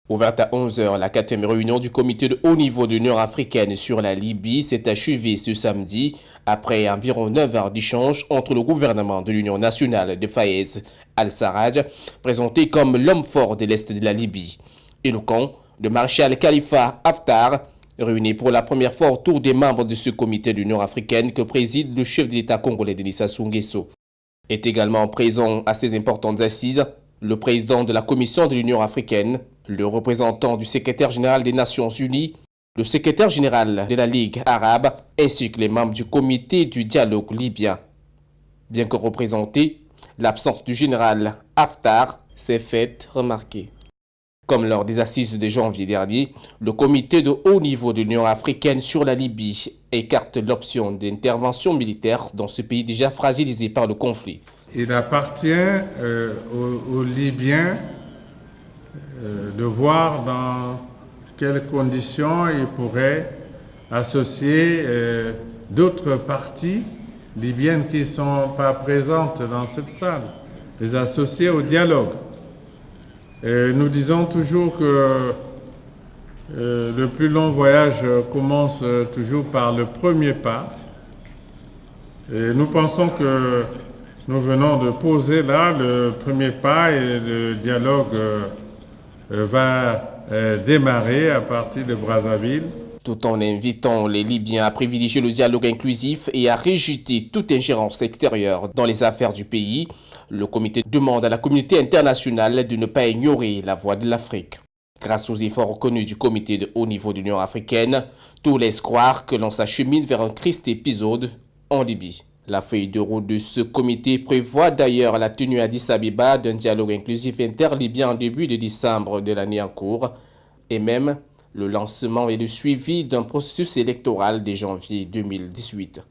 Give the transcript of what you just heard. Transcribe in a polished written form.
Ouverte à 11 h, la 4e réunion du comité de haut niveau de l'Union africaine sur la Libye s'est achevée ce samedi après environ 9 heures d'échange entre le gouvernement de l'Union nationale de Fayez al-Sarraj, présenté comme l'homme fort de l'Est de la Libye, et le camp de Marshal Khalifa Haftar, réuni pour la première fois autour des membres de ce comité de l'Union africaine que préside le chef de l'État congolais Denis Sassou Nguesso. Est également présent à ces importantes assises le président de la Commission de l'Union africaine, le représentant du secrétaire général des Nations unies, le secrétaire général de la Ligue arabe, ainsi que les membres du comité du dialogue libyen. Bien que représenté, l'absence du général Haftar s'est faite remarquer. Comme lors des assises de janvier dernier, le comité de haut niveau de l'Union africaine sur la Libye écarte l'option d'intervention militaire dans ce pays déjà fragilisé par le conflit. Il appartient aux Libyens de voir dans quelles conditions ils pourraient associer d'autres parties libyennes qui ne sont pas présentes dans cette salle, les associer au dialogue. Nous disons toujours que le plus long voyage commence toujours par le premier pas. Et nous pensons que nous venons de poser là le premier pas et le dialogue va démarrer à partir de Brazzaville. Tout en invitant les Libyens à privilégier le dialogue inclusif et à rejeter toute ingérence extérieure dans les affaires du pays, le comité demande à la communauté internationale de ne pas ignorer la voix de l'Afrique. Grâce aux efforts reconnus du comité de haut niveau de l'Union africaine, tout laisse croire que l'on s'achemine vers un triste épisode en Libye. La feuille de route de ce comité prévoit d'ailleurs la tenue à Addis Abeba d'un dialogue inclusif interlibyen en début de décembre de l'année en cours et même le lancement et le suivi d'un processus électoral dès janvier 2018.